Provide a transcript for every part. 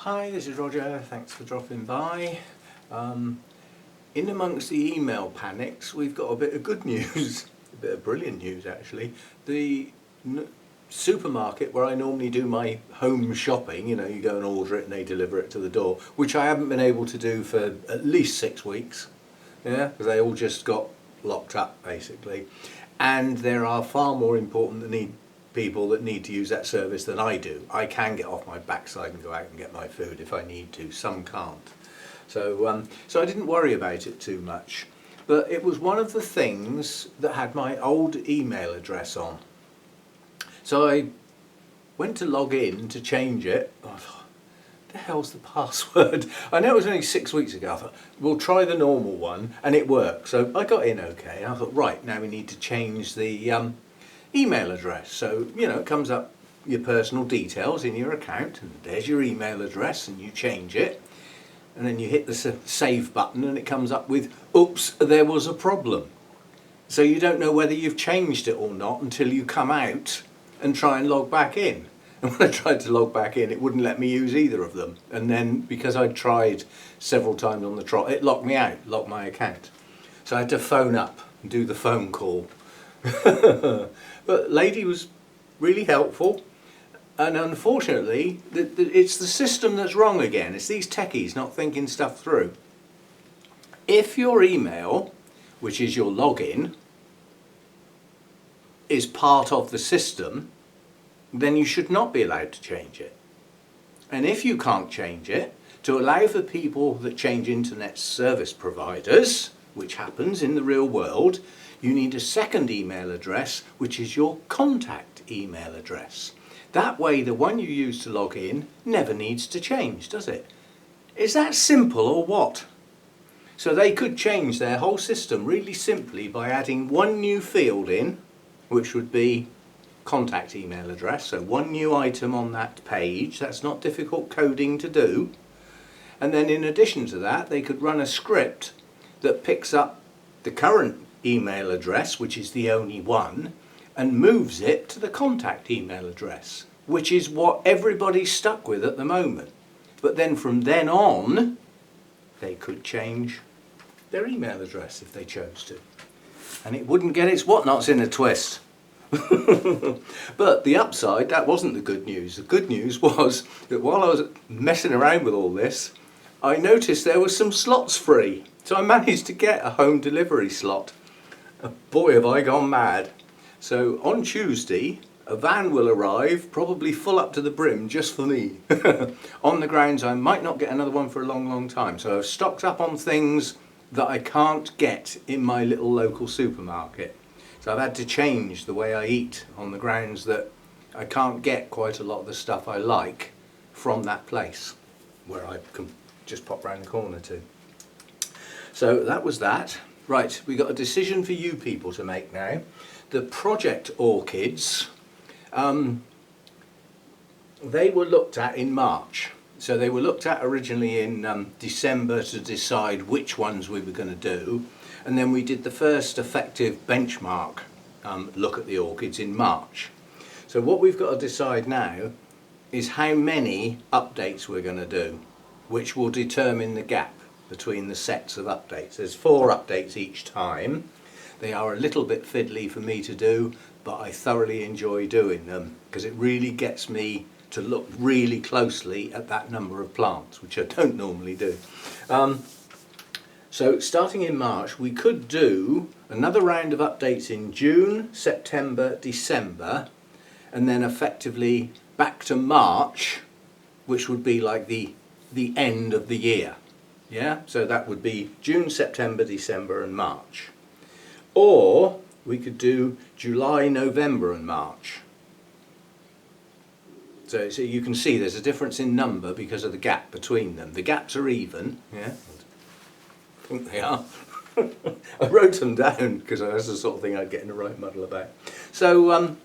Hi, this is Roger, thanks for dropping by. In amongst the email panics, we've got a bit of good news, a bit of brilliant news actually. The supermarket where I normally do my home shopping, you know, you go and order it and they deliver it to the door, which I haven't been able to do for at least 6 weeks, yeah, because they all just got locked up basically. And there are far more important people that need to use that service than I do. I can get off my backside and go out and get my food if I need to. Some can't. So I didn't worry about it too much. But it was one of the things that had my old email address on. So I went to log in to change it. I thought, what the hell's the password? I know it was only 6 weeks ago. I thought, we'll try the normal one, and it worked. So I got in okay. I thought, right, now we need to change the email address. So, you know, it comes up your personal details in your account, and there's your email address, and you change it. And then you hit the save button, and it comes up with, oops, there was a problem. So you don't know whether you've changed it or not until you come out and try and log back in. And when I tried to log back in, it wouldn't let me use either of them. And then, because I'd tried several times on the trot, it locked me out, locked my account. So I had to phone up and do the phone call. But lady was really helpful, and unfortunately it's the system that's wrong again. It's these techies not thinking stuff through. If your email, which is your login, is part of the system, then you should not be allowed to change it. And if you can't change it, to allow for people that change internet service providers, which happens in the real world, you need a second email address, which is your contact email address. That way the one you use to log in never needs to change, does it? Is that simple or what? So they could change their whole system really simply by adding one new field in, which would be contact email address. So one new item on that page. That's not difficult coding to do. And then in addition to that, they could run a script that picks up the current email address, which is the only one, and moves it to the contact email address, which is what everybody's stuck with at the moment. But then from then on, they could change their email address if they chose to. And it wouldn't get its whatnots in a twist. But the upside, that wasn't the good news. The good news was that while I was messing around with all this, I noticed there were some slots free. So I managed to get a home delivery slot. Boy, have I gone mad. So on Tuesday, a van will arrive, probably full up to the brim, just for me. On the grounds I might not get another one for a long, long time. So I've stocked up on things that I can't get in my little local supermarket. So I've had to change the way I eat on the grounds that I can't get quite a lot of the stuff I like from that place, where I can just pop round the corner to. So that was that. Right, we got a decision for you people to make now. The project orchids, they were looked at in March. So they were looked at originally in December to decide which ones we were going to do. And then we did the first effective benchmark look at the orchids in March. So what we've got to decide now is how many updates we're going to do, which will determine the gap between the sets of updates. There's 4 updates each time. They are a little bit fiddly for me to do, but I thoroughly enjoy doing them because it really gets me to look really closely at that number of plants, which I don't normally do. So starting in March, we could do another round of updates in June, September, December, and then effectively back to March, which would be like the end of the year. Yeah, so that would be June, September, December and March. Or we could do July, November and March. So you can see there's a difference in number because of the gap between them. The gaps are even, yeah, I think they are. I wrote them down because that's the sort of thing I'd get in a right muddle about. So,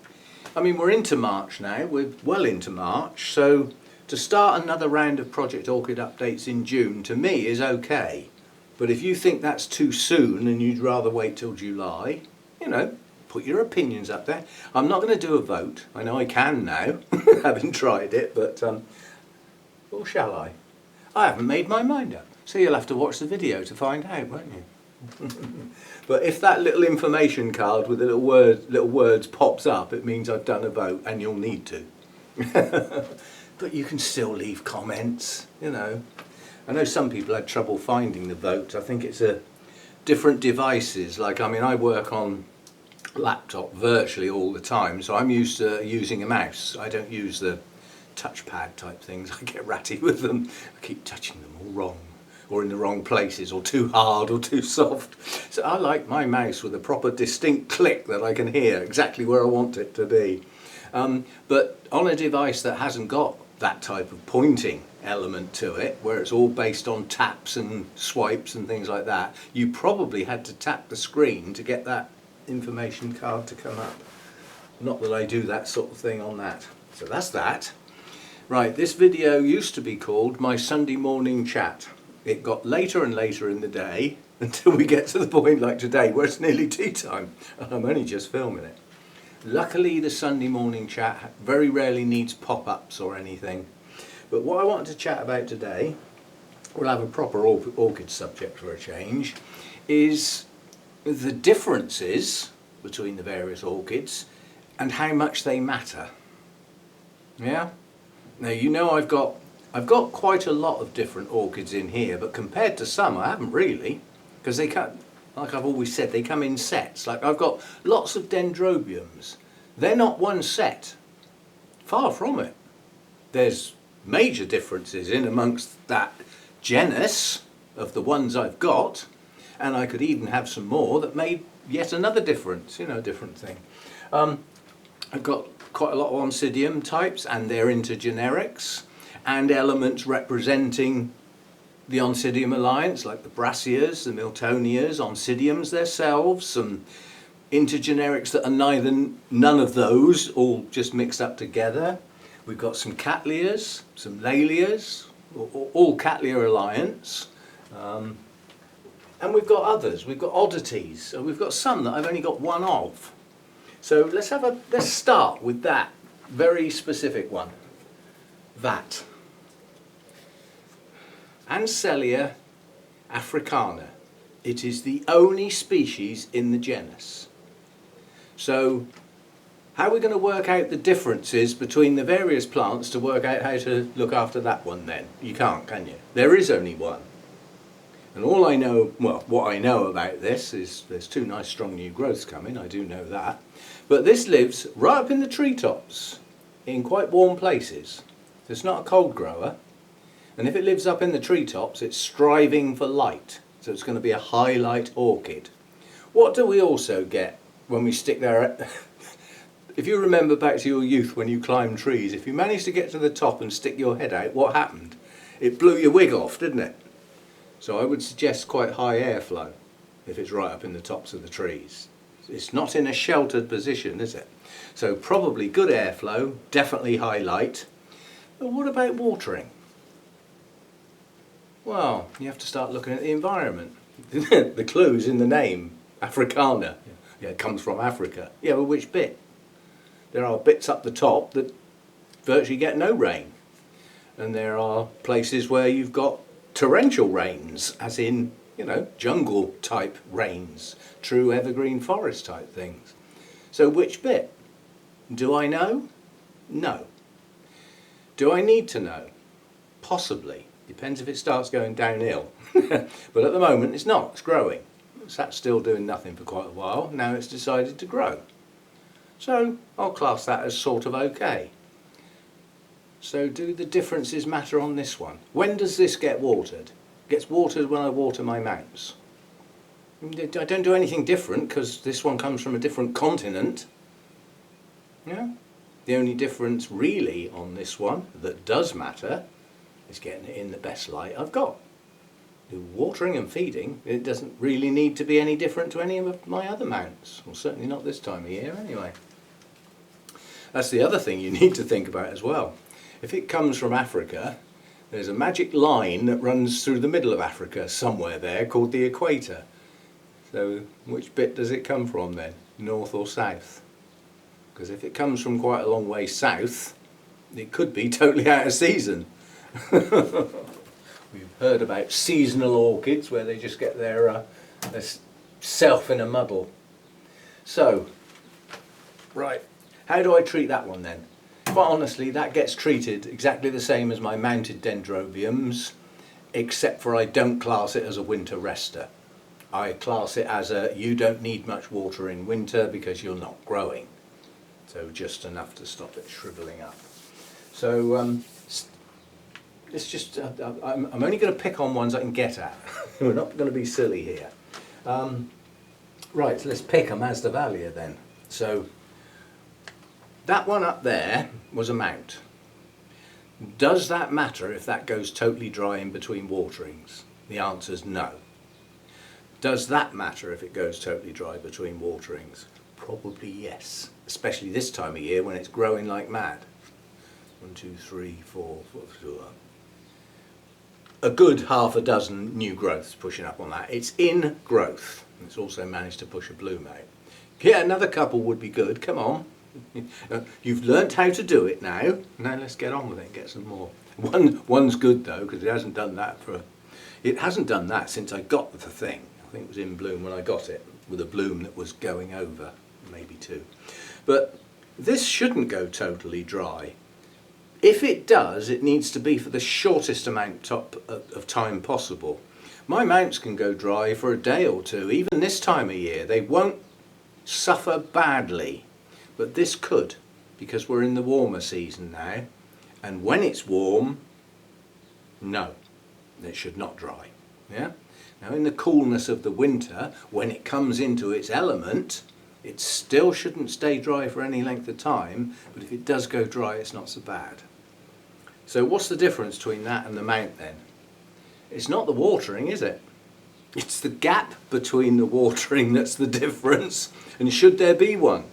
I mean, we're into March now, we're well into March, so to start another round of Project Orchid updates in June, to me, is okay. But if you think that's too soon and you'd rather wait till July, you know, put your opinions up there. I'm not going to do a vote. I know I can now, having tried it, but Or shall I? I haven't made my mind up. So you'll have to watch the video to find out, won't you? But if that little information card with the little words pops up, it means I've done a vote, and you'll need to. But you can still leave comments, you know. I know some people had trouble finding the vote. I think it's different devices. Like, I mean, I work on laptop virtually all the time, so I'm used to using a mouse. I don't use the touchpad type things. I get ratty with them. I keep touching them all wrong, or in the wrong places, or too hard or too soft. So I like my mouse with a proper distinct click that I can hear exactly where I want it to be. But on a device that hasn't got that type of pointing element to it, where it's all based on taps and swipes and things like that, you probably had to tap the screen to get that information card to come up. Not that I do that sort of thing on that. So that's that. Right, this video used to be called My Sunday Morning Chat. It got later and later in the day until we get to the point like today where it's nearly tea time and I'm only just filming it. Luckily the Sunday morning chat very rarely needs pop-ups or anything. But what I wanted to chat about today, we'll have a proper orchid subject for a change, is the differences between the various orchids and how much they matter. Yeah? Now you know I've got quite a lot of different orchids in here, but compared to some I haven't really, because they come, like I've always said, they come in sets. Like I've got lots of dendrobiums. They're not one set. Far from it. There's major differences in amongst that genus of the ones I've got, and I could even have some more that made yet another difference, you know, a different thing. I've got quite a lot of Oncidium types, and they're intergenerics, and elements representing the Oncidium alliance, like the Brassias, the Miltonias, Oncidiums themselves, some intergenerics that are none of those, all just mixed up together. We've got some Cattleyas, some Lalias, all Cattleya alliance, and we've got others. We've got oddities, so we've got some that I've only got one of. So let's start with that very specific one. That. Ancelia africana. It is the only species in the genus. So how are we going to work out the differences between the various plants to work out how to look after that one then? You can't, can you? There is only one. And all I know, well, what I know about this is there's two nice strong new growths coming, I do know that. But this lives right up in the treetops, in quite warm places. So it's not a cold grower. And if it lives up in the treetops, it's striving for light. So it's going to be a highlight orchid. What do we also get when we stick there? If you remember back to your youth when you climbed trees, if you managed to get to the top and stick your head out, what happened? It blew your wig off, didn't it? So I would suggest quite high airflow if it's right up in the tops of the trees. It's not in a sheltered position, is it? So probably good airflow, definitely high light. But what about watering? Well, you have to start looking at the environment. The clue's in the name, Africana. Yeah, it comes from Africa. Yeah, well, which bit? There are bits up the top that virtually get no rain. And there are places where you've got torrential rains, as in, you know, jungle type rains, true evergreen forest type things. So which bit? Do I know? No. Do I need to know? Possibly. Depends if it starts going downhill. But at the moment it's not, it's growing. That's still doing nothing for quite a while. Now it's decided to grow. So I'll class that as sort of okay. So do the differences matter on this one? When does this get watered? It gets watered when I water my mounts. I don't do anything different because this one comes from a different continent. Yeah? The only difference really on this one that does matter is getting it in the best light I've got. Do watering and feeding, it doesn't really need to be any different to any of my other mounts. Well, certainly not this time of year anyway. That's the other thing you need to think about as well. If it comes from Africa, there's a magic line that runs through the middle of Africa somewhere there called the equator. So which bit does it come from then? North or south? Because if it comes from quite a long way south, it could be totally out of season. We've heard about seasonal orchids where they just get their self in a muddle. So, right, how do I treat that one then? Quite honestly, that gets treated exactly the same as my mounted dendrobiums, except for I don't class it as a winter rester. I class it as a, you don't need much water in winter because you're not growing. So just enough to stop it shriveling up. So it's just, I'm only going to pick on ones I can get at. We're not going to be silly here. Right, so let's pick a Masdevallia then. So that one up there was a mount. Does that matter if that goes totally dry in between waterings? The answer is no. Does that matter if it goes totally dry between waterings? Probably yes, especially this time of year when it's growing like mad. 1, 2, 3, 4, 4. A good half a dozen new growths pushing up on that. It's in growth. It's also managed to push a bloom out. Yeah, another couple would be good. Come on. You've learnt how to do it now. Now let's get on with it and get some more. One's good though, because it hasn't done that since I got the thing. I think it was in bloom when I got it, with a bloom that was going over, maybe 2. But this shouldn't go totally dry. If it does, it needs to be for the shortest amount of time possible. My mounts can go dry for a day or 2, even this time of year. They won't suffer badly, but this could, because we're in the warmer season now. And when it's warm, no, it should not dry. Yeah? Now in the coolness of the winter, when it comes into its element, it still shouldn't stay dry for any length of time, but if it does go dry, it's not so bad. So what's the difference between that and the mount then? It's not the watering, is it? It's the gap between the watering that's the difference, and should there be one?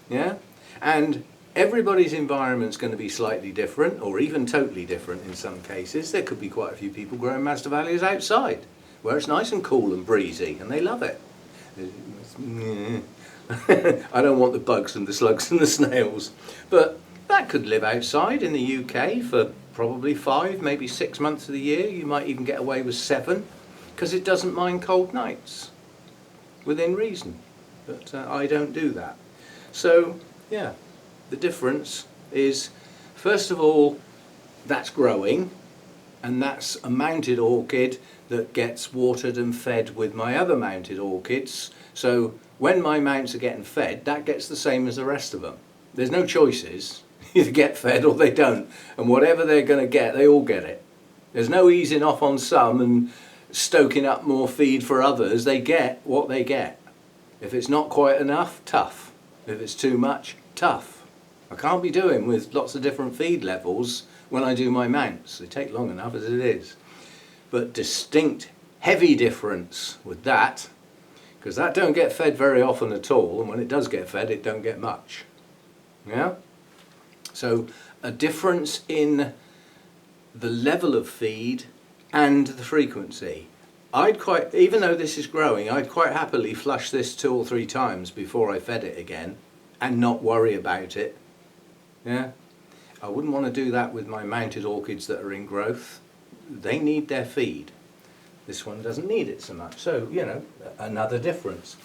Yeah? And everybody's environment's going to be slightly different, or even totally different in some cases. There could be quite a few people growing Masdevallias outside, where it's nice and cool and breezy, and they love it. I don't want the bugs and the slugs and the snails, but that could live outside in the UK for probably 5, maybe 6 months of the year. You might even get away with 7, because it doesn't mind cold nights, within reason. But I don't do that. So, yeah, the difference is, first of all, that's growing, and that's a mounted orchid that gets watered and fed with my other mounted orchids. So when my mounts are getting fed, that gets the same as the rest of them. There's no choices. Either get fed or they don't. And whatever they're going to get, they all get it. There's no easing off on some and stoking up more feed for others. They get what they get. If it's not quite enough, tough. If it's too much, tough. I can't be doing with lots of different feed levels when I do my mounts. They take long enough as it is. But distinct, heavy difference with that, because that don't get fed very often at all, and when it does get fed, it don't get much. Yeah? So a difference in the level of feed and the frequency. Even though this is growing, I'd quite happily flush this 2 or 3 times before I fed it again and not worry about it. Yeah? I wouldn't want to do that with my mounted orchids that are in growth. They need their feed. This one doesn't need it so much. So, you know, another difference.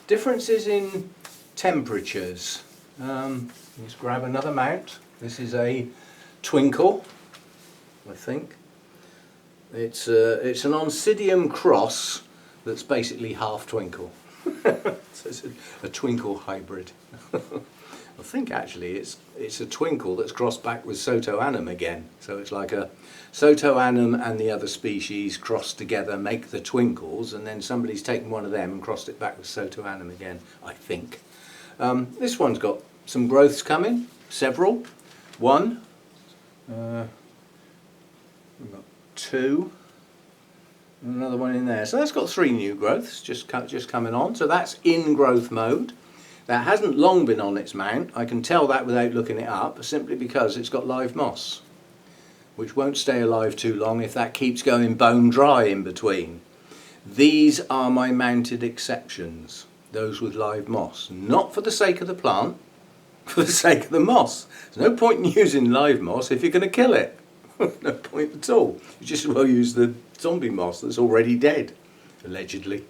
Differences in temperatures. Let's grab another mount. This is a Twinkle, I think. It's an Oncidium cross that's basically half Twinkle. So it's a Twinkle hybrid. I think actually it's a Twinkle that's crossed back with Sotoanum again. So it's like a Sotoanum and the other species crossed together make the Twinkles, and then somebody's taken one of them and crossed it back with Sotoanum again, I think. This one's got some growths coming, several. One, we've got 2, and another one in there. So that's got 3 new growths just coming on. So that's in growth mode. That hasn't long been on its mount. I can tell that without looking it up, simply because it's got live moss, which won't stay alive too long if that keeps going bone dry in between. These are my mounted exceptions, those with live moss. Not for the sake of the plant, for the sake of the moss. There's no point in using live moss if you're going to kill it. No point at all. You just as well use the zombie moss that's already dead, allegedly.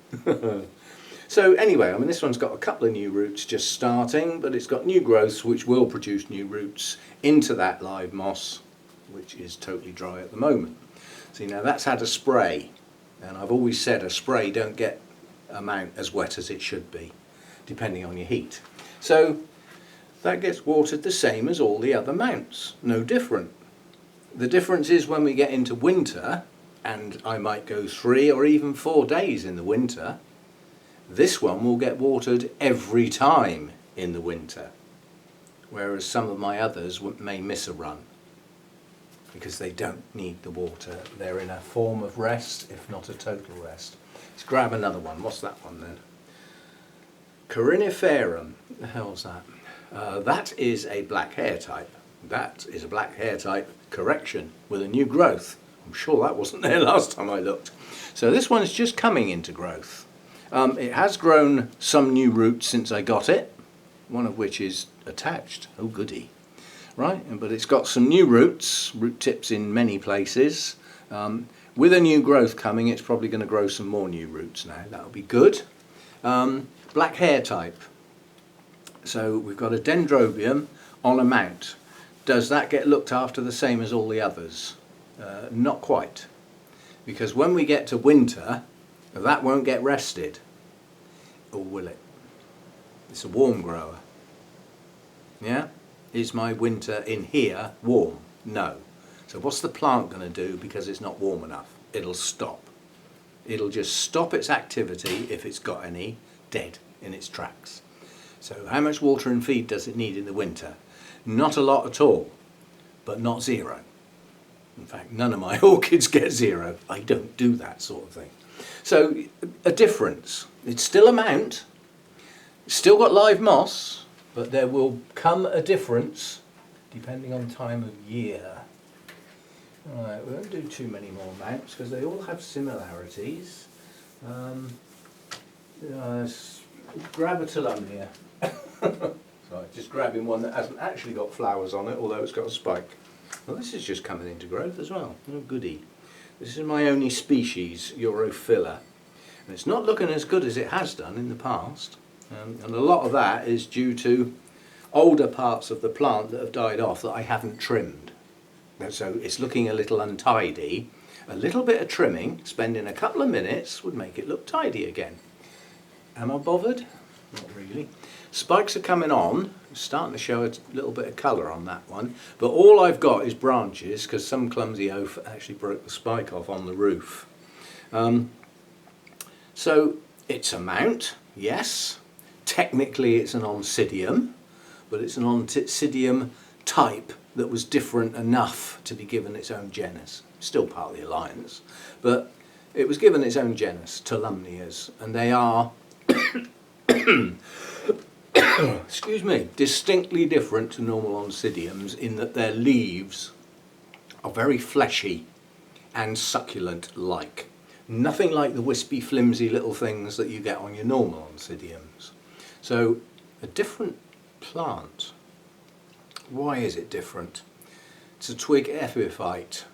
So anyway, I mean, this one's got a couple of new roots just starting, but it's got new growths which will produce new roots into that live moss, which is totally dry at the moment. See, now that's had a spray, and I've always said a spray don't get a mount as wet as it should be, depending on your heat. So that gets watered the same as all the other mounts, no different. The difference is when we get into winter, and I might go 3 or even 4 days in the winter, this one will get watered every time in the winter, whereas some of my others may miss a run because they don't need the water. They're in a form of rest, if not a total rest. Let's grab another one. What's that one then? Coriniferum. What the hell's that? That is a black hair type. That is a black hair type correction with a new growth. I'm sure that wasn't there last time I looked. So this one's just coming into growth. It has grown some new roots since I got it, one of which is attached. Oh goody. Right, but it's got some new roots, root tips in many places. With a new growth coming, it's probably going to grow some more new roots now. That'll be good. Black hair type. So we've got a dendrobium on a mount. Does that get looked after the same as all the others? Not quite. Because when we get to winter, that won't get rested. Or will it? It's a warm grower. Yeah? Is my winter in here warm? No. So what's the plant going to do because it's not warm enough? It'll stop. It'll just stop its activity, if it's got any, dead in its tracks. So how much water and feed does it need in the winter? Not a lot at all, but not zero. In fact, none of my orchids get zero. I don't do that sort of thing. So a difference. It's still a mount, it's still got live moss, but there will come a difference depending on time of year. Alright, we won't do too many more mounts because they all have similarities. Let's grab a Tulumnia. Sorry, just grabbing one that hasn't actually got flowers on it, although it's got a spike. Well, this is just coming into growth as well. Oh goody. This is my only species, Europhila. And it's not looking as good as it has done in the past. And a lot of that is due to older parts of the plant that have died off that I haven't trimmed. And so it's looking a little untidy. A little bit of trimming, spending a couple of minutes, would make it look tidy again. Am I bothered? Not really. Spikes are coming on. I'm starting to show a little bit of colour on that one. But all I've got is branches because some clumsy oaf actually broke the spike off on the roof. So it's a mount, yes. Technically it's an oncidium, but it's an oncidium type that was different enough to be given its own genus. Still part of the alliance, but it was given its own genus, Tulumnias, and they are excuse me, distinctly different to normal oncidiums in that their leaves are very fleshy and succulent-like. Nothing like the wispy, flimsy little things that you get on your normal oncidiums. So, a different plant. Why is it different? It's a twig epiphyte.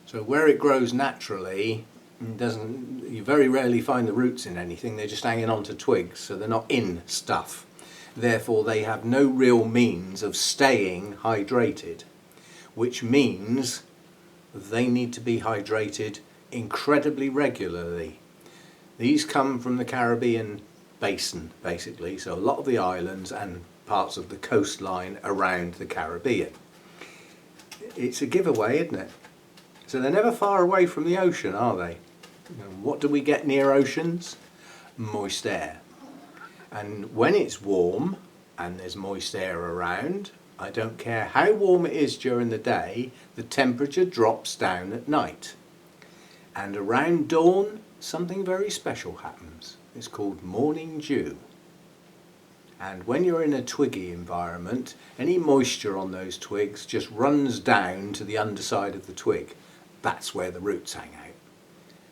So where it grows naturally, you very rarely find the roots in anything. They're just hanging on to twigs, so they're not in stuff. Therefore, they have no real means of staying hydrated, which means they need to be hydrated incredibly regularly. These come from the Caribbean basin, basically, so a lot of the islands and parts of the coastline around the Caribbean. It's a giveaway, isn't it? So they're never far away from the ocean, are they? And what do we get near oceans? Moist air. And when it's warm and there's moist air around, I don't care how warm it is during the day, the temperature drops down at night. And around dawn, something very special happens. It's called morning dew. And when you're in a twiggy environment, any moisture on those twigs just runs down to the underside of the twig. That's where the roots hang out.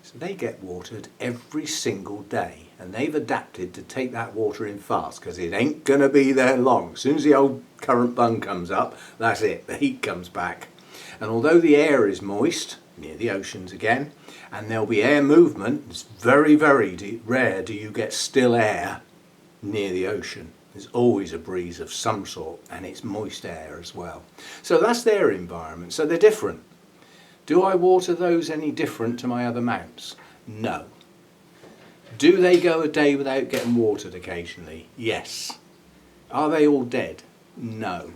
So they get watered every single day, and they've adapted to take that water in fast because it ain't going to be there long. As soon as the old current bung comes up, that's it, the heat comes back. And although the air is moist, near the oceans again, and there'll be air movement, it's very, very rare do you get still air near the ocean. There's always a breeze of some sort, and it's moist air as well. So that's their environment, so they're different. Do I water those any different to my other mounts? No. Do they go a day without getting watered occasionally? Yes. Are they all dead? No.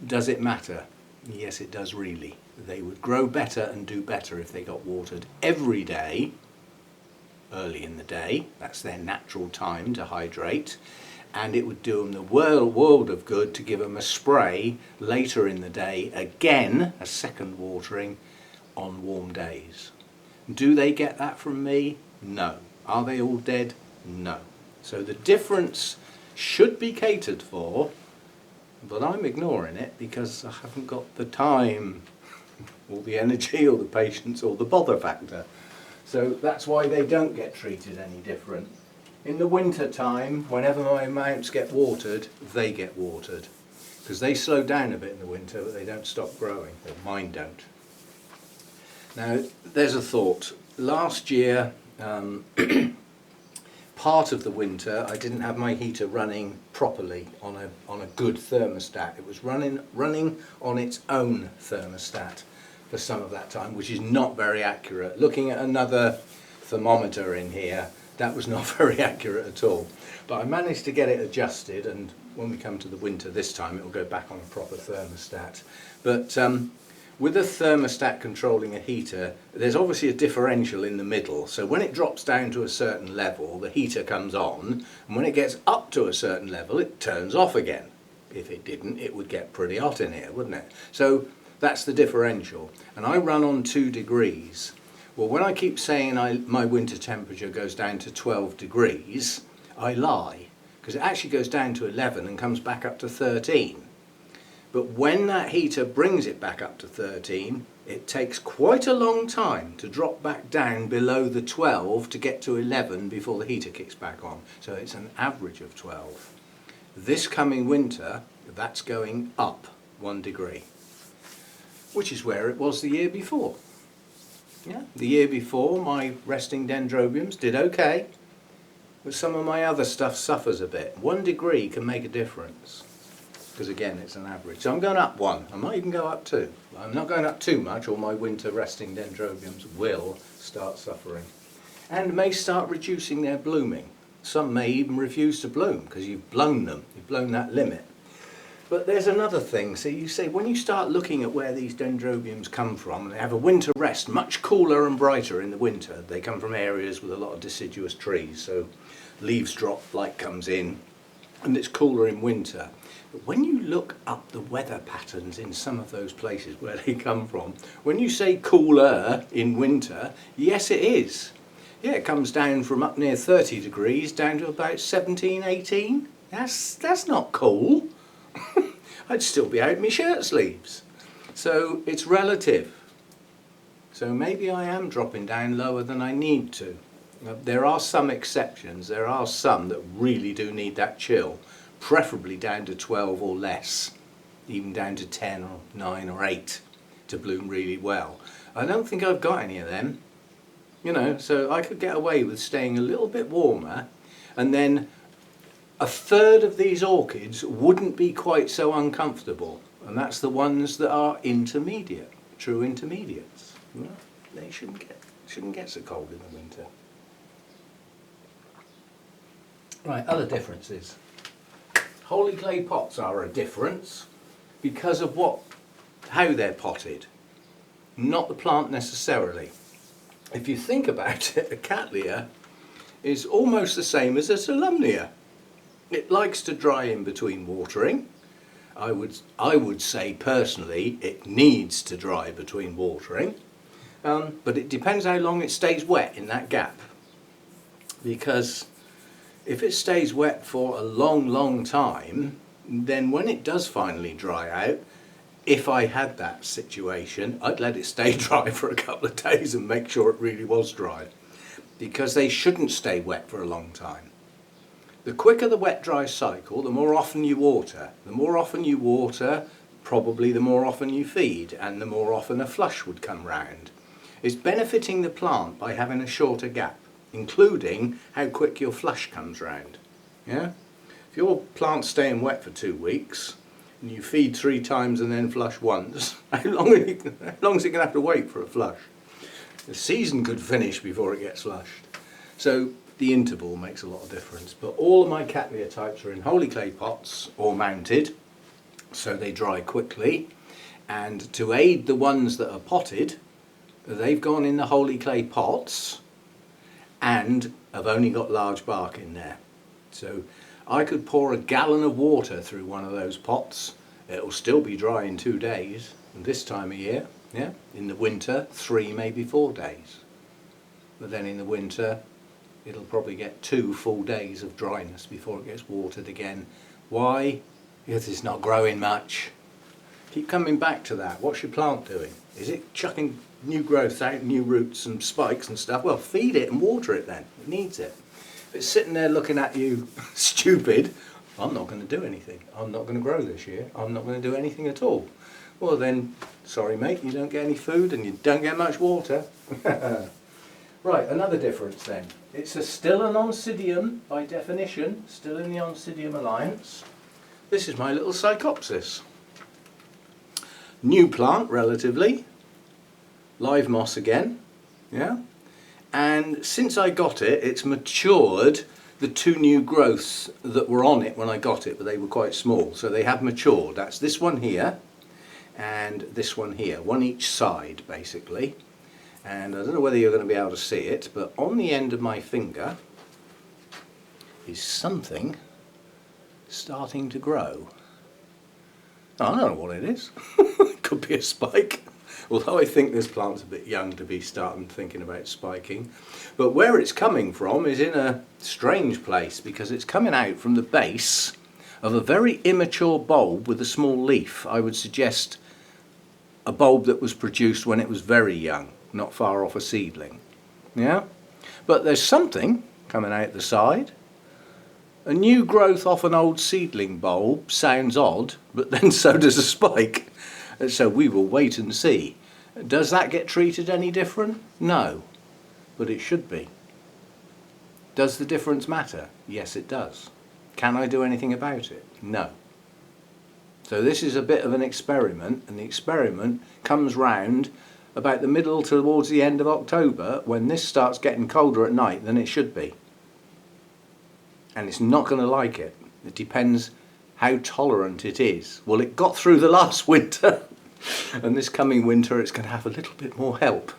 Does it matter? Yes, it does really. They would grow better and do better if they got watered every day, early in the day. That's their natural time to hydrate. And it would do them the world of good to give them a spray later in the day, again, a second watering on warm days. Do they get that from me? No. Are they all dead? No. So the difference should be catered for, but I'm ignoring it because I haven't got the time or the energy or the patience or the bother factor. So that's why they don't get treated any different. In the winter time, whenever my mounts get watered, they get watered, because they slow down a bit in the winter, but they don't stop growing, or mine don't. Now, there's a thought. Last year, part of the winter, I didn't have my heater running properly on a good thermostat. It was running on its own thermostat for some of that time, which is not very accurate. Looking at another thermometer in here, that was not very accurate at all. But I managed to get it adjusted, and when we come to the winter this time, it will go back on a proper thermostat. But with a thermostat controlling a heater, there's obviously a differential in the middle. So when it drops down to a certain level, the heater comes on, and when it gets up to a certain level, it turns off again. If it didn't, it would get pretty hot in here, wouldn't it? So that's the differential. And I run on 2 degrees. Well, when I keep saying my winter temperature goes down to 12 degrees, I lie, because it actually goes down to 11 and comes back up to 13. But when that heater brings it back up to 13, it takes quite a long time to drop back down below the 12 to get to 11 before the heater kicks back on. So it's an average of 12. This coming winter, that's going up 1 degree, which is where it was the year before. Yeah, the year before my resting dendrobiums did okay, but some of my other stuff suffers a bit. 1 degree can make a difference, because again it's an average. So I'm going up 1, I might even go up 2. I'm not going up too much or my winter resting dendrobiums will start suffering and may start reducing their blooming. Some may even refuse to bloom because you've blown them, you've blown that limit. But there's another thing. So you say when you start looking at where these dendrobiums come from, and they have a winter rest, much cooler and brighter in the winter. They come from areas with a lot of deciduous trees, so leaves drop, light comes in, and it's cooler in winter. But when you look up the weather patterns in some of those places where they come from, when you say cooler in winter, yes it is. Yeah, it comes down from up near 30 degrees down to about 17, 18. That's not cool. I'd still be out in my shirt sleeves. So it's relative. So maybe I am dropping down lower than I need to. There are some exceptions. There are some that really do need that chill, preferably down to 12 or less, even down to 10 or 9 or 8 to bloom really well. I don't think I've got any of them. You know, so I could get away with staying a little bit warmer, and then a third of these orchids wouldn't be quite so uncomfortable, and that's the ones that are intermediate, true intermediates. You know, they shouldn't get so cold in the winter. Right, other differences. Holy clay pots are a difference because of how they're potted, not the plant necessarily. If you think about it, a cattleya is almost the same as a solemnia. It likes to dry in between watering. I would say personally it needs to dry between watering, but it depends how long it stays wet in that gap. Because if it stays wet for a long time, then when it does finally dry out, if I had that situation, I'd let it stay dry for a couple of days and make sure it really was dry, because they shouldn't stay wet for a long time. The quicker the wet-dry cycle, the more often you water. The more often you water, probably the more often you feed and the more often a flush would come round. It's benefiting the plant by having a shorter gap, including how quick your flush comes round. Yeah? If your plant's staying wet for 2 weeks and you feed 3 times and then flush once, how long is it going to have to wait for a flush? The season could finish before it gets flushed. So the interval makes a lot of difference. But all of my Cattleya types are in holy clay pots or mounted, so they dry quickly. And to aid the ones that are potted, they've gone in the holy clay pots and have only got large bark in there. So I could pour a gallon of water through one of those pots. It'll still be dry in 2 days. And this time of year, yeah, in the winter, 3, maybe 4 days. But then in the winter, it'll probably get 2 full days of dryness before it gets watered again. Why? Because it's not growing much. Keep coming back to that. What's your plant doing? Is it chucking new growth out, new roots and spikes and stuff? Well, feed it and water it then. It needs it. If it's sitting there looking at you stupid, I'm not going to do anything. I'm not going to grow this year. I'm not going to do anything at all. Well then, sorry mate, you don't get any food and you don't get much water. Right, another difference then. It's still an Oncidium by definition, still in the Oncidium alliance. This is my little Psychopsis. New plant relatively, live moss again, yeah. And since I got it, it's matured the 2 new growths that were on it when I got it, but they were quite small. So they have matured. That's this one here and this one here, one each side basically. And I don't know whether you're going to be able to see it, but on the end of my finger is something starting to grow. I don't know what it is. It could be a spike. Although I think this plant's a bit young to be starting thinking about spiking. But where it's coming from is in a strange place, because it's coming out from the base of a very immature bulb with a small leaf. I would suggest a bulb that was produced when it was very young, not far off a seedling. Yeah? But there's something coming out the side. A new growth off an old seedling bulb sounds odd, but then so does a spike. So we will wait and see. Does that get treated any different? No, but it should be. Does the difference matter? Yes, it does. Can I do anything about it? No. So this is a bit of an experiment, and the experiment comes round about the middle towards the end of October, when this starts getting colder at night than it should be. And it's not going to like it. It depends how tolerant it is. Well, it got through the last winter, and this coming winter it's going to have a little bit more help.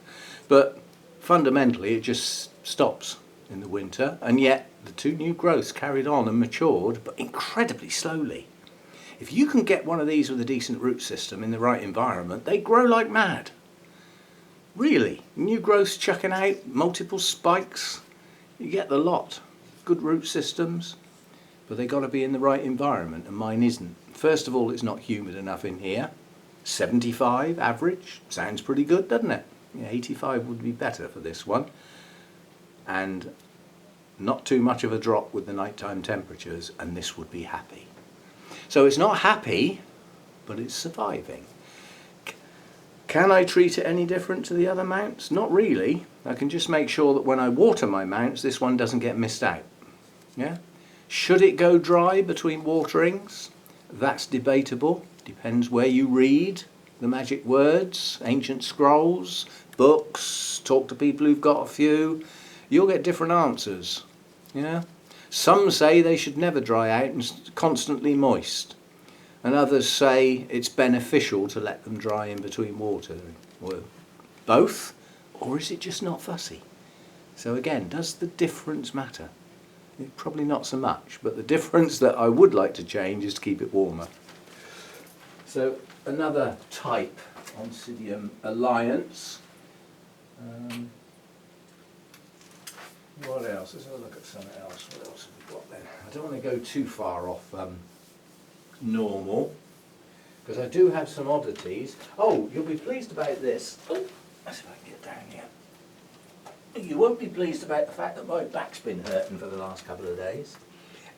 But fundamentally it just stops in the winter, and yet the 2 new growths carried on and matured, but incredibly slowly. If you can get one of these with a decent root system in the right environment, they grow like mad. Really, new growths chucking out, multiple spikes, you get the lot. Good root systems, but they've got to be in the right environment, and mine isn't. First of all, it's not humid enough in here. 75 average sounds pretty good, doesn't it? Yeah, 85 would be better for this one, and not too much of a drop with the nighttime temperatures, and this would be happy. So it's not happy, but it's surviving. Can I treat it any different to the other mounts? Not really. I can just make sure that when I water my mounts, this one doesn't get missed out. Yeah? Should it go dry between waterings? That's debatable. Depends where you read the magic words, ancient scrolls, books, talk to people who've got a few. You'll get different answers. Yeah? Some say they should never dry out and constantly moist. And others say it's beneficial to let them dry in between watering. Or both? Or is it just not fussy? So again, does the difference matter? Probably not so much, but the difference that I would like to change is to keep it warmer. So another type, Oncidium alliance. What else? Let's have a look at something else. What else have we got then? I don't want to go too far off normal, because I do have some oddities. Oh, you'll be pleased about this. Oh, let's see if I can get down here. You won't be pleased about the fact that my back's been hurting for the last couple of days,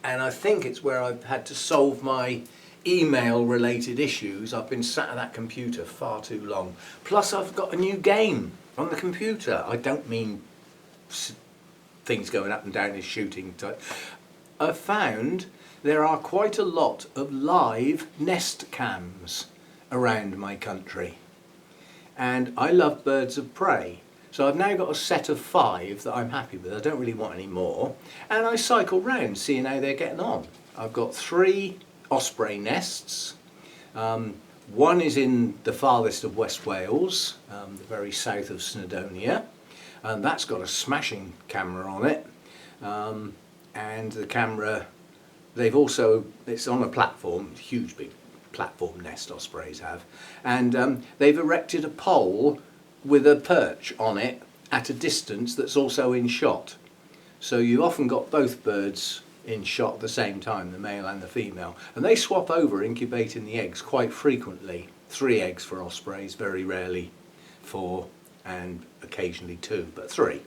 and I think it's where I've had to solve my email related issues. I've been sat at that computer far too long. Plus I've got a new game on the computer. I don't mean things going up and down as shooting type. I've found there are quite a lot of live nest cams around my country, and I love birds of prey, so I've now got a set of 5 that I'm happy with. I don't really want any more, and I cycle round seeing how they're getting on. I've got 3 Osprey Nests. One is in the farthest of West Wales, the very south of Snowdonia, and that's got a smashing camera on it, and the camera, it's on a platform, huge big platform nest ospreys have, and they've erected a pole with a perch on it at a distance that's also in shot. So you've often got both birds in shot at the same time, the male and the female, and they swap over incubating the eggs quite frequently. 3 eggs for ospreys, very rarely 4, and occasionally 2, but 3.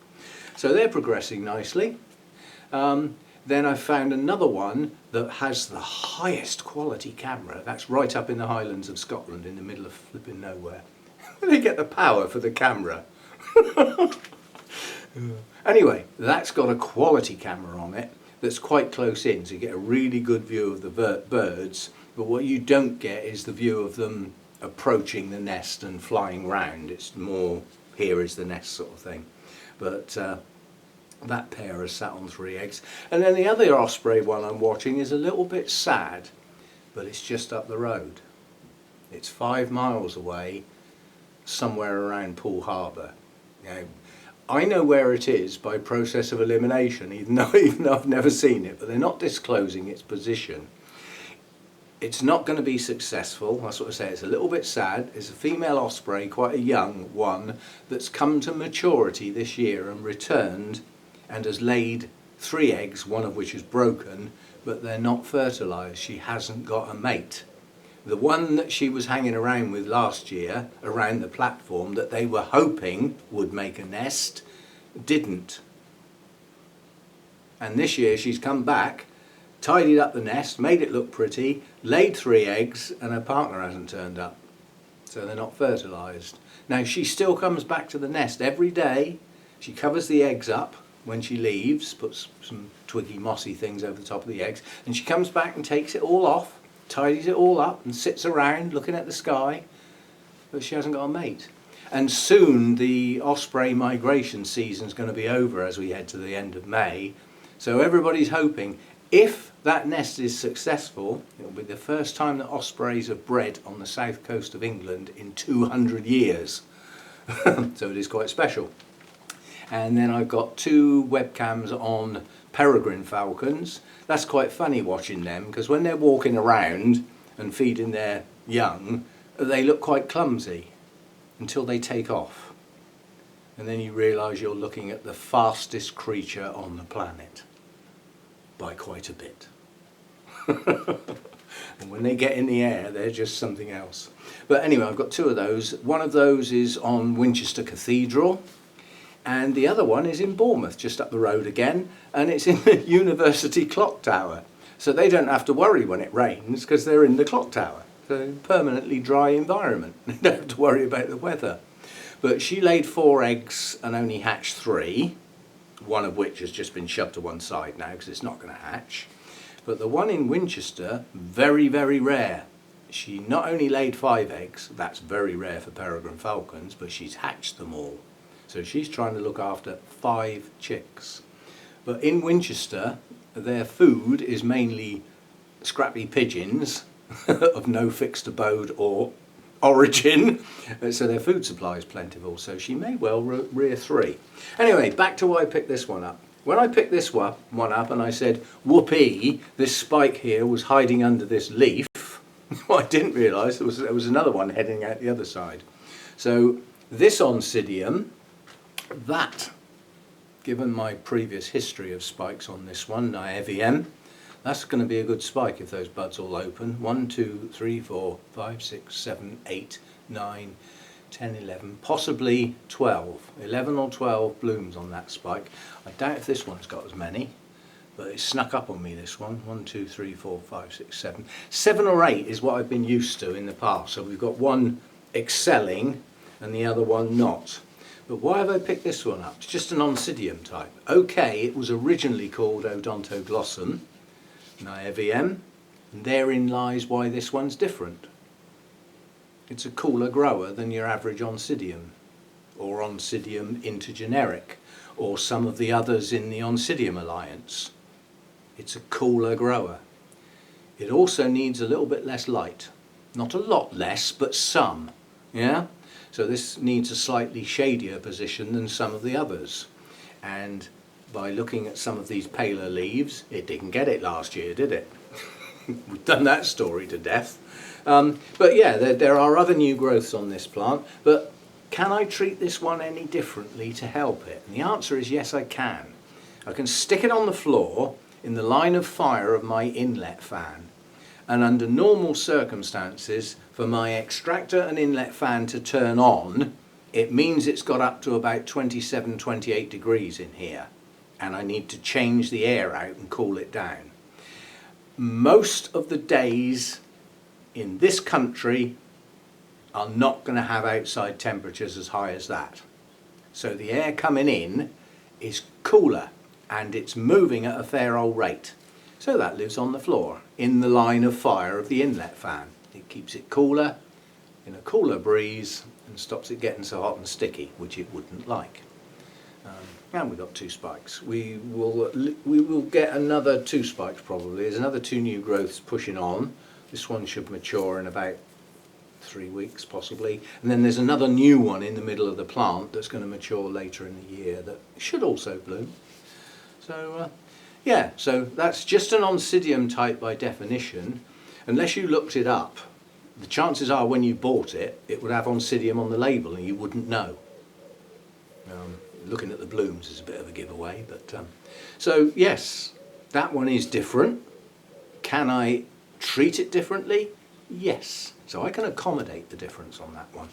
So they're progressing nicely. Then I found another one that has the highest quality camera. That's right up in the Highlands of Scotland, in the middle of flipping nowhere. Where they get the power for the camera? Anyway, that's got a quality camera on it that's quite close in, so you get a really good view of the birds, but what you don't get is the view of them approaching the nest and flying round. It's more, here is the nest sort of thing. But that pair has sat on 3 eggs. And then the other osprey one I'm watching is a little bit sad, but it's just up the road. It's 5 miles away, somewhere around Poole Harbour. You know, I know where it is by process of elimination, even though I've never seen it, but they're not disclosing its position. It's not going to be successful. I sort of say it's a little bit sad. It's a female osprey, quite a young one, that's come to maturity this year and returned and has laid 3 eggs, one of which is broken, but they're not fertilised. She hasn't got a mate. The one that she was hanging around with last year, around the platform, that they were hoping would make a nest, didn't. And this year she's come back, tidied up the nest, made it look pretty, laid 3 eggs, and her partner hasn't turned up. So they're not fertilised. Now she still comes back to the nest every day. She covers the eggs up when she leaves, puts some twiggy mossy things over the top of the eggs, and she comes back and takes it all off, tidies it all up and sits around looking at the sky, but she hasn't got a mate. And soon the osprey migration season is going to be over as we head to the end of May, so everybody's hoping, if that nest is successful, it'll be the first time that ospreys have bred on the south coast of England in 200 years. So it is quite special. And then I've got 2 webcams on Peregrine Falcons. That's quite funny watching them, because when they're walking around and feeding their young, they look quite clumsy until they take off. And then you realise you're looking at the fastest creature on the planet by quite a bit. And when they get in the air, they're just something else. But anyway, I've got 2 of those. One of those is on Winchester Cathedral, and the other one is in Bournemouth, just up the road again, and it's in the University Clock Tower. So they don't have to worry when it rains, because they're in the clock tower. So permanently dry environment. They don't have to worry about the weather. But she laid 4 eggs and only hatched 3, one of which has just been shoved to one side now because it's not going to hatch. But the one in Winchester, very, very rare. She not only laid 5 eggs, that's very rare for Peregrine Falcons, but she's hatched them all. So she's trying to look after 5 chicks. But in Winchester, their food is mainly scrappy pigeons of no fixed abode or origin. So their food supply is plentiful, so she may well rear 3. Anyway, back to why I picked this one up. When I picked this one up and I said, whoopee, this spike here was hiding under this leaf, what I didn't realise there was another one heading out the other side. So this Oncidium, that, given my previous history of spikes on this one, IEVM, that's going to be a good spike if those buds all open. 1, 2, 3, 4, 5, 6, 7, 8, 9, 10, 11, possibly 12. 11 or 12 blooms on that spike. I doubt if this one's got as many, but it snuck up on me, this one. 1, 2, 3, 4, 5, 6, 7. 7 or 8 is what I've been used to in the past. So we've got one excelling and the other one not. But why have I picked this one up? It's just an Oncidium type. Okay, it was originally called Odontoglossum naeviem, and therein lies why this one's different. It's a cooler grower than your average Oncidium, or Oncidium intergeneric, or some of the others in the Oncidium alliance. It's a cooler grower. It also needs a little bit less light. Not a lot less, but some. Yeah? So this needs a slightly shadier position than some of the others. And by looking at some of these paler leaves, it didn't get it last year, did it? We've done that story to death. But yeah, there are other new growths on this plant, but can I treat this one any differently to help it? And the answer is yes, I can. I can stick it on the floor in the line of fire of my inlet fan. And under normal circumstances, for my extractor and inlet fan to turn on, it means it's got up to about 27, 28 degrees in here. And I need to change the air out and cool it down. Most of the days in this country are not going to have outside temperatures as high as that. So the air coming in is cooler and it's moving at a fair old rate. So that lives on the floor in the line of fire of the inlet fan. It keeps it cooler in a cooler breeze and stops it getting so hot and sticky, which it wouldn't like. And we've got 2 spikes. We will get another 2 spikes probably. There's another 2 new growths pushing on. This one should mature in about 3 weeks possibly. And then there's another new one in the middle of the plant that's going to mature later in the year that should also bloom. So yeah, so that's just an Oncidium type by definition. Unless you looked it up, the chances are when you bought it, it would have Oncidium on the label and you wouldn't know. Looking at the blooms is a bit of a giveaway, but so yes, that one is different. Can I treat it differently? Yes. So I can accommodate the difference on that one.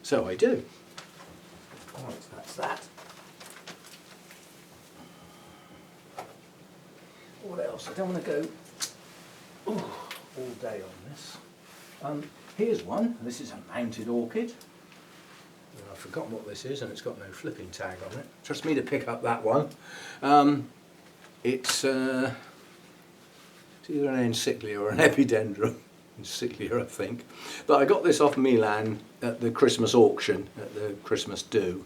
So I do. Right, that's that. What else? I don't want to go all day on this. Here's one. This is a mounted orchid. I've forgotten what this is and it's got no flipping tag on it. Trust me to pick up that one. It's either an encyclia or an epidendrum. Encyclia, I think. But I got this off Milan at the Christmas auction, at the Christmas do.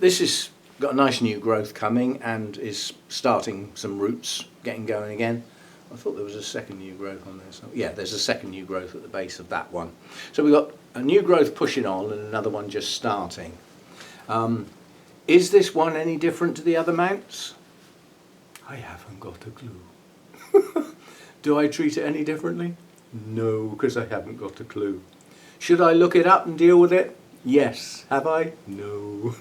This has got a nice new growth coming and is starting some roots, getting going again. I thought there was a second new growth on this. Yeah, there's a second new growth at the base of that one. So we've got a new growth pushing on and another one just starting. Is this one any different to the other mounts? I haven't got a clue. Do I treat it any differently? No, because I haven't got a clue. Should I look it up and deal with it? Yes. Have I? No.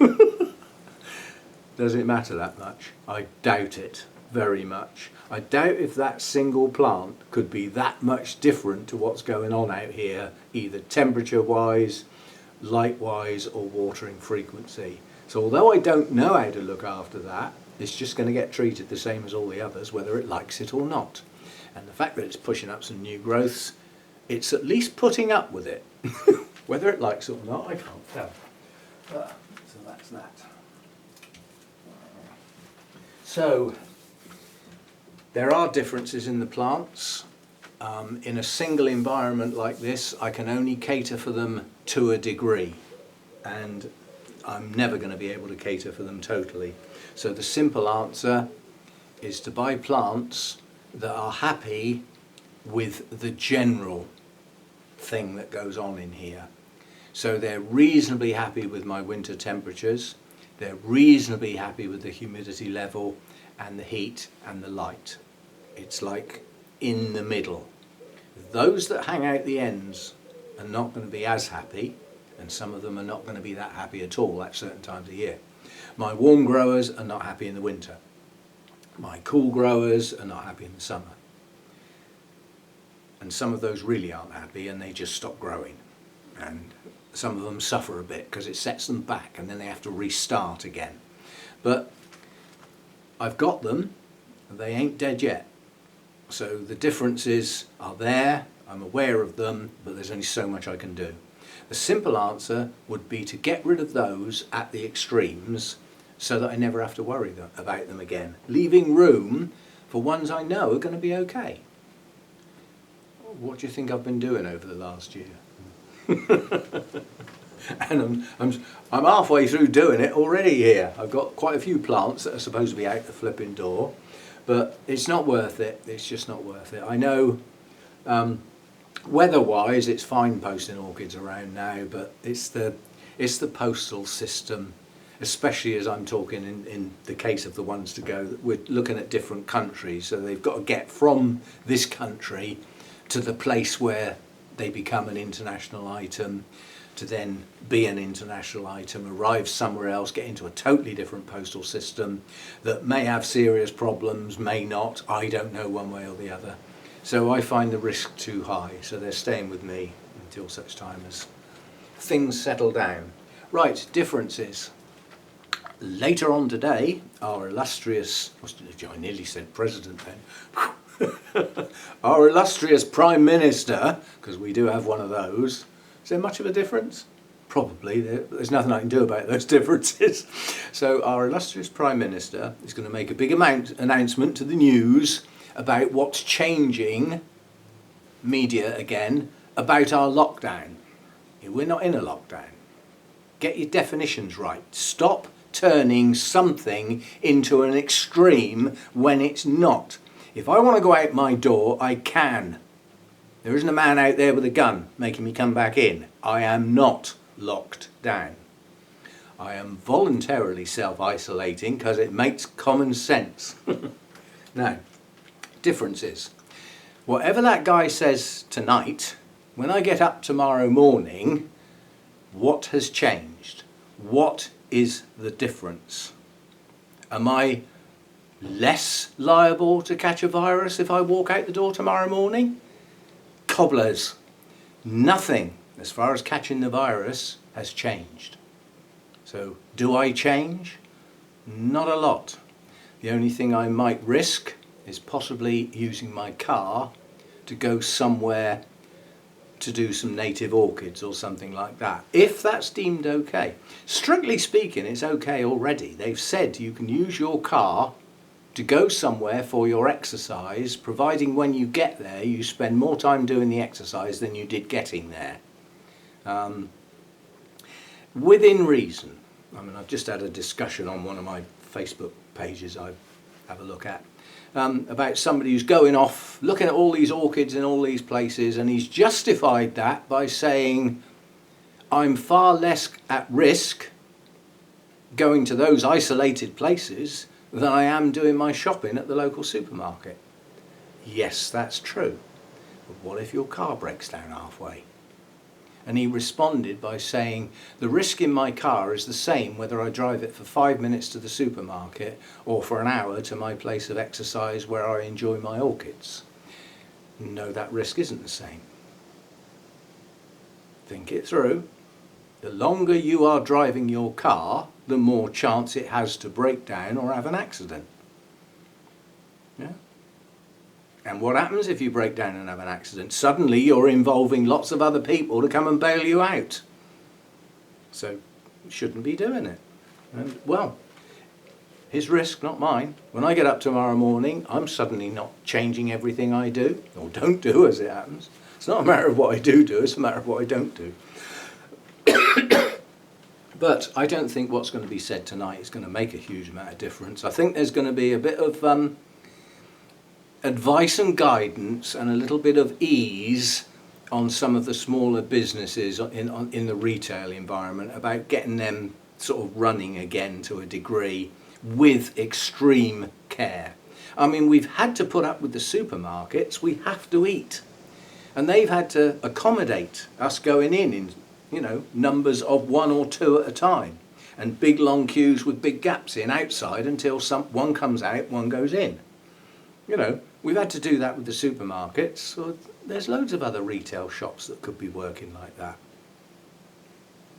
Does it matter that much? I doubt it very much. I doubt if that single plant could be that much different to what's going on out here, either temperature wise, light wise or watering frequency. So although I don't know how to look after that, it's just going to get treated the same as all the others, whether it likes it or not. And the fact that it's pushing up some new growths, it's at least putting up with it. Whether it likes it or not, I can't tell. So that's that. So there are differences in the plants. In a single environment like this, I can only cater for them to a degree. And I'm never going to be able to cater for them totally. So the simple answer is to buy plants that are happy with the general thing that goes on in here. So they're reasonably happy with my winter temperatures, they're reasonably happy with the humidity level and the heat and the light. It's like in the middle. Those that hang out the ends are not going to be as happy, and some of them are not going to be that happy at all at certain times of year. My warm growers are not happy in the winter. My cool growers are not happy in the summer. And some of those really aren't happy and they just stop growing. And some of them suffer a bit because it sets them back and then they have to restart again. But I've got them They ain't dead yet. So the differences are there, I'm aware of them, but there's only so much I can do. The simple answer would be to get rid of those at the extremes so that I never have to worry about them again, leaving room for ones I know are going to be okay. What do you think I've been doing over the last year? And I'm halfway through doing it already here. I've got quite a few plants that are supposed to be out the flipping door, but it's not worth it. It's just not worth it. I know weather-wise it's fine posting orchids around now, but it's the postal system, especially as I'm talking in the case of the ones to go. We're looking at different countries, so they've got to get from this country to the place where they become an international item, to then be an international item, arrive somewhere else, get into a totally different postal system that may have serious problems, may not, I don't know one way or the other. So I find the risk too high, so they're staying with me until such time as things settle down. Right, differences. Later on today, our illustrious, I nearly said president then, our illustrious Prime Minister, because we do have one of those. Is there much of a difference? Probably. There's nothing I can do about those differences. So our illustrious Prime Minister is going to make a big announcement to the news about what's changing, media again, about our lockdown. We're not in a lockdown. Get your definitions right. Stop turning something into an extreme when it's not. If I want to go out my door, I can. There isn't a man out there with a gun making me come back in. I am not locked down. I am voluntarily self-isolating because it makes common sense. Now, differences. Whatever that guy says tonight, when I get up tomorrow morning, what has changed? What is the difference? Am I less liable to catch a virus if I walk out the door tomorrow morning? Cobblers. Nothing as far as catching the virus has changed. So do I change? Not a lot. The only thing I might risk is possibly using my car to go somewhere to do some native orchids or something like that, if that's deemed okay. Strictly speaking, it's okay already. They've said you can use your car to go somewhere for your exercise, providing when you get there you spend more time doing the exercise than you did getting there. Within reason. I mean, I've just had a discussion on one of my Facebook pages I have a look at about somebody who's going off looking at all these orchids in all these places, and he's justified that by saying I'm far less at risk going to those isolated places than I am doing my shopping at the local supermarket. Yes, that's true. But what if your car breaks down halfway? And he responded by saying, the risk in my car is the same whether I drive it for 5 minutes to the supermarket or for an hour to my place of exercise where I enjoy my orchids. No, that risk isn't the same. Think it through. The longer you are driving your car, the more chance it has to break down or have an accident. Yeah? And what happens if you break down and have an accident? Suddenly you're involving lots of other people to come and bail you out. So you shouldn't be doing it. And well, his risk, not mine. When I get up tomorrow morning, I'm suddenly not changing everything I do, or don't do as it happens. It's not a matter of what I do, it's a matter of what I don't do. But I don't think what's going to be said tonight is going to make a huge amount of difference. I think there's going to be a bit of advice and guidance and a little bit of ease on some of the smaller businesses in the retail environment about getting them sort of running again to a degree with extreme care. I mean, we've had to put up with the supermarkets. We have to eat. And they've had to accommodate us going in numbers of 1 or 2 at a time, and big long queues with big gaps in outside until one comes out, one goes in. We've had to do that with the supermarkets. So there's loads of other retail shops that could be working like that.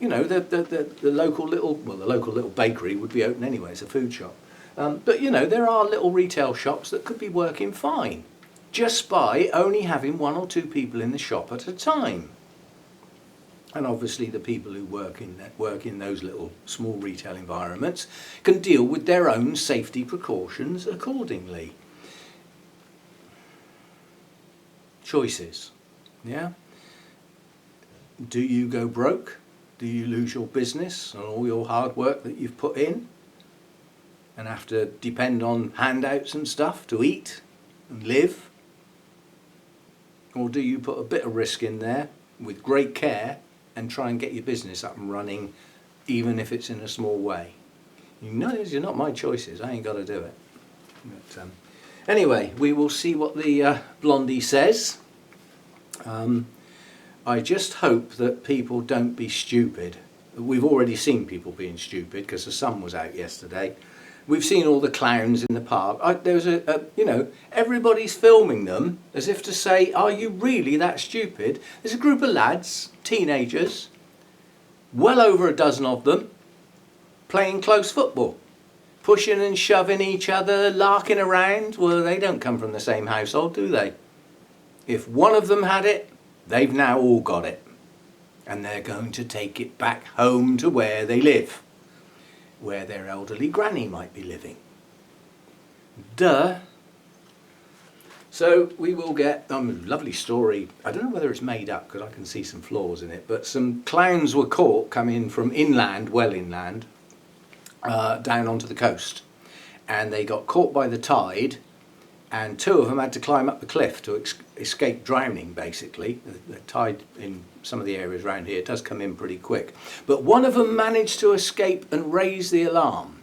The local little bakery would be open anyway. It's a food shop. But you know, there are little retail shops that could be working fine just by only having 1 or 2 people in the shop at a time. And obviously the people who work in those little small retail environments can deal with their own safety precautions accordingly. Choices, yeah? Do you go broke? Do you lose your business and all your hard work that you've put in and have to depend on handouts and stuff to eat and live? Or do you put a bit of risk in there with great care and try and get your business up and running, even if it's in a small way? You know, these are not my choices. I ain't got to do it. But, anyway, we will see what the blondie says. I just hope that people don't be stupid. We've already seen people being stupid because the sun was out yesterday. We've seen all the clowns in the park. There was you know, everybody's filming them as if to say, are you really that stupid? There's a group of lads, teenagers, well over a dozen of them, playing close football, pushing and shoving each other, larking around. Well, they don't come from the same household, do they? If one of them had it, they've now all got it. And they're going to take it back home to where they live, where their elderly granny might be living. Duh. So we will get a lovely story. I don't know whether it's made up because I can see some flaws in it, but some clowns were caught coming from inland, well inland, down onto the coast. And they got caught by the tide, and 2 of them had to climb up the cliff to escape drowning, basically. The tide in some of the areas around here does come in pretty quick. But one of them managed to escape and raise the alarm.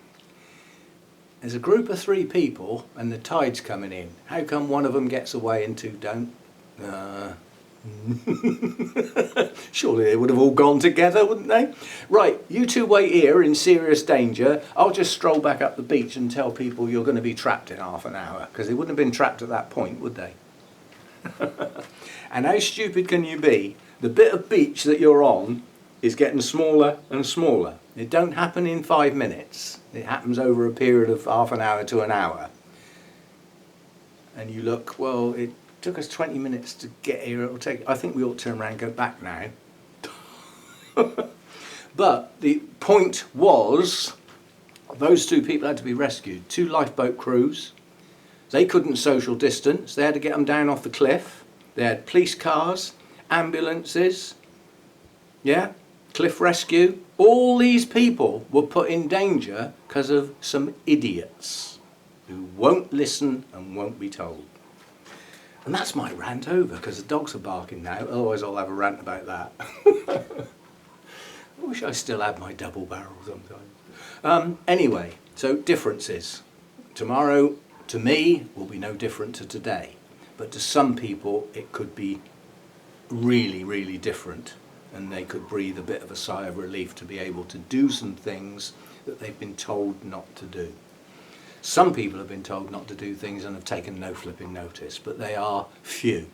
There's a group of 3 people and the tide's coming in. How come one of them gets away and 2 don't? Surely they would have all gone together, wouldn't they? Right, you 2 wait here in serious danger. I'll just stroll back up the beach and tell people you're going to be trapped in half an hour, because they wouldn't have been trapped at that point, would they? And how stupid can you be? The bit of beach that you're on is getting smaller and smaller. It don't happen in 5 minutes. It happens over a period of half an hour to an hour. And you look, well, it took us 20 minutes to get here. It'll take, I think we ought to turn around and go back now. But the point was, those 2 people had to be rescued. 2 lifeboat crews. They couldn't social distance. They had to get them down off the cliff. They had police cars, ambulances, yeah, cliff rescue. All these people were put in danger because of some idiots who won't listen and won't be told. And that's my rant over, because the dogs are barking now. Otherwise I'll have a rant about that. I wish I still had my double barrel sometimes. Anyway, so differences. Tomorrow, to me, will be no different to today. But to some people, it could be really, really different. And they could breathe a bit of a sigh of relief to be able to do some things that they've been told not to do. Some people have been told not to do things and have taken no flipping notice, but they are few.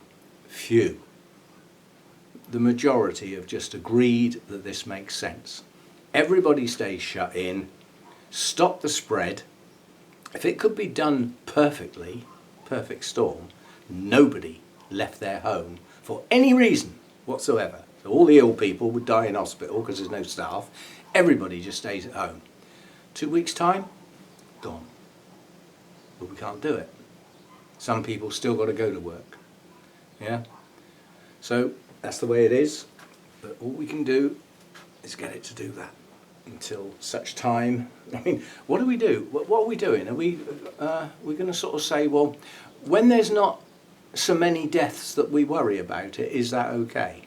The majority have just agreed that this makes sense. Everybody stays shut in, stop the spread. If it could be done perfectly, perfect storm, nobody left their home for any reason whatsoever. So all the ill people would die in hospital because there's no staff. Everybody just stays at home. 2 weeks' time, gone. But we can't do it. Some people still got to go to work. Yeah? So that's the way it is. But all we can do is get it to do that until such time. I mean, what do we do? What are we doing? Are we we're going to sort of say, well, when there's not so many deaths that we worry about it, is that okay?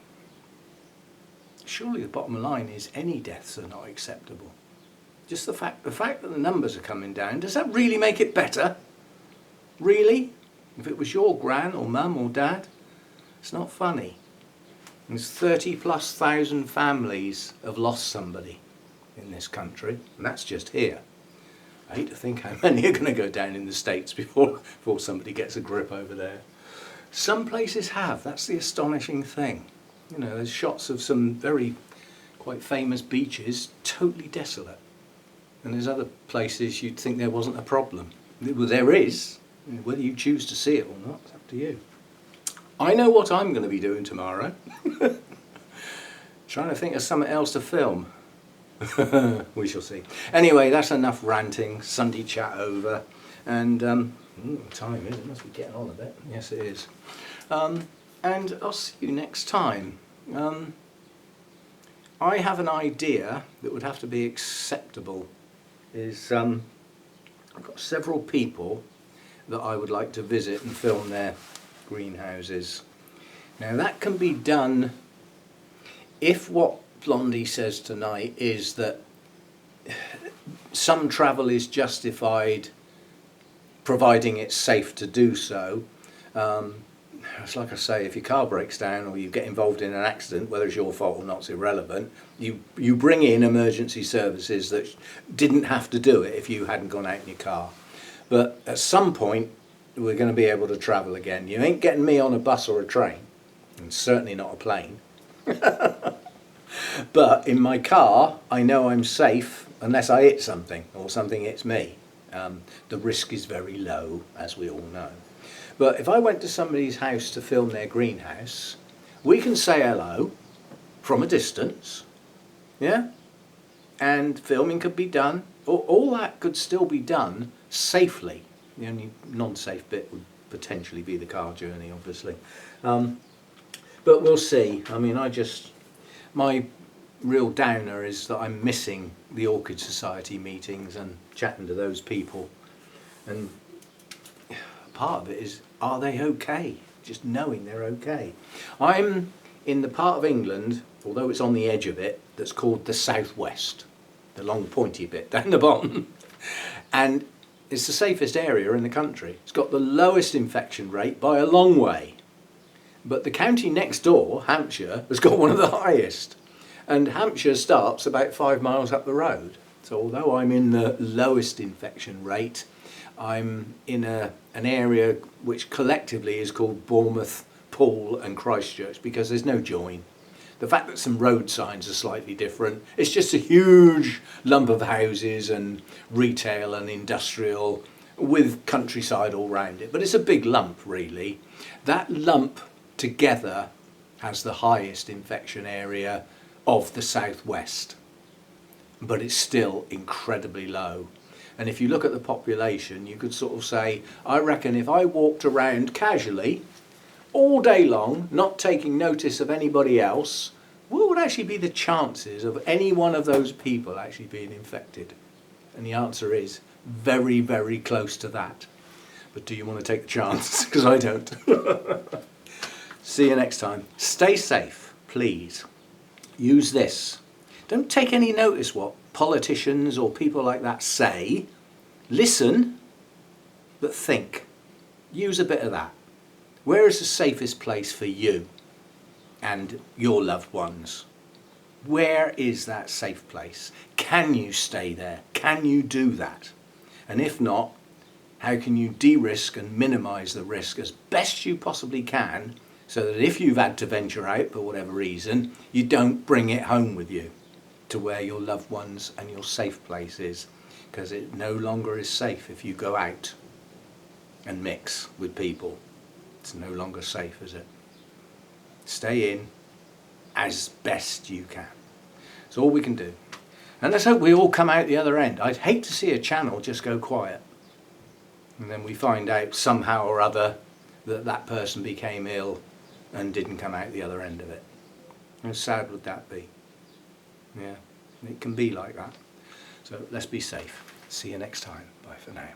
Surely the bottom line is any deaths are not acceptable. Just the fact that the numbers are coming down, does that really make it better? Really? If it was your gran or mum or dad, it's not funny. There's 30,000+ families have lost somebody in this country, and that's just here. I hate to think how many are going to go down in the States before somebody gets a grip over there. Some places have, that's the astonishing thing. You know, there's shots of some very quite famous beaches totally desolate. and there's other places you'd think there wasn't a problem. Well, there is. Whether you choose to see it or not, it's up to you. I know what I'm going to be doing tomorrow. Trying to think of something else to film. We shall see. Anyway, that's enough ranting. Sunday chat over. And time is, it must be getting on a bit. Yes, it is. And I'll see you next time. I have an idea that would have to be acceptable. I've got several people that I would like to visit and film their greenhouses. Now that can be done if what Blondie says tonight is that some travel is justified providing it's safe to do so. It's like I say, if your car breaks down or you get involved in an accident, whether it's your fault or not, it's irrelevant. You bring in emergency services that didn't have to do it if you hadn't gone out in your car. But at some point, we're going to be able to travel again. You ain't getting me on a bus or a train, and certainly not a plane. But in my car, I know I'm safe unless I hit something or something hits me. The risk is very low, as we all know. But if I went to somebody's house to film their greenhouse, we can say hello from a distance, yeah? And filming could be done. All that could still be done safely. The only non-safe bit would potentially be the car journey, obviously. But we'll see. I mean, my real downer is that I'm missing the Orchid Society meetings and chatting to those people. And part of it is, are they okay? Just knowing they're okay. I'm in the part of England, although it's on the edge of it, that's called the southwest, the long pointy bit down the bottom. And it's the safest area in the country. It's got the lowest infection rate by a long way. But the county next door, Hampshire, has got one of the highest. And Hampshire starts about 5 miles up the road. So although I'm in the lowest infection rate, I'm in an area which collectively is called Bournemouth, Poole and Christchurch, because there's no join. The fact that some road signs are slightly different, it's just a huge lump of houses and retail and industrial with countryside all round it. But it's a big lump, really. That lump together has the highest infection area of the southwest, but it's still incredibly low. And if you look at the population, you could sort of say, I reckon if I walked around casually all day long, not taking notice of anybody else, what would actually be the chances of any one of those people actually being infected? And the answer is very, very close to that. But do you want to take the chance? Because I don't. See you next time. Stay safe, please. Use this. Don't take any notice what politicians or people like that say. Listen, but think. Use a bit of that. Where is the safest place for you and your loved ones? Where is that safe place? Can you stay there? Can you do that? And if not, how can you de-risk and minimise the risk as best you possibly can, so that if you've had to venture out for whatever reason, you don't bring it home with you to where your loved ones and your safe place is, because it no longer is safe if you go out and mix with people. It's no longer safe, is it? Stay in as best you can. It's all we can do. And let's hope we all come out the other end. I'd hate to see a channel just go quiet, and then we find out somehow or other that that person became ill and didn't come out the other end of it. How sad would that be? Yeah, it can be like that. So let's be safe. See you next time. Bye for now.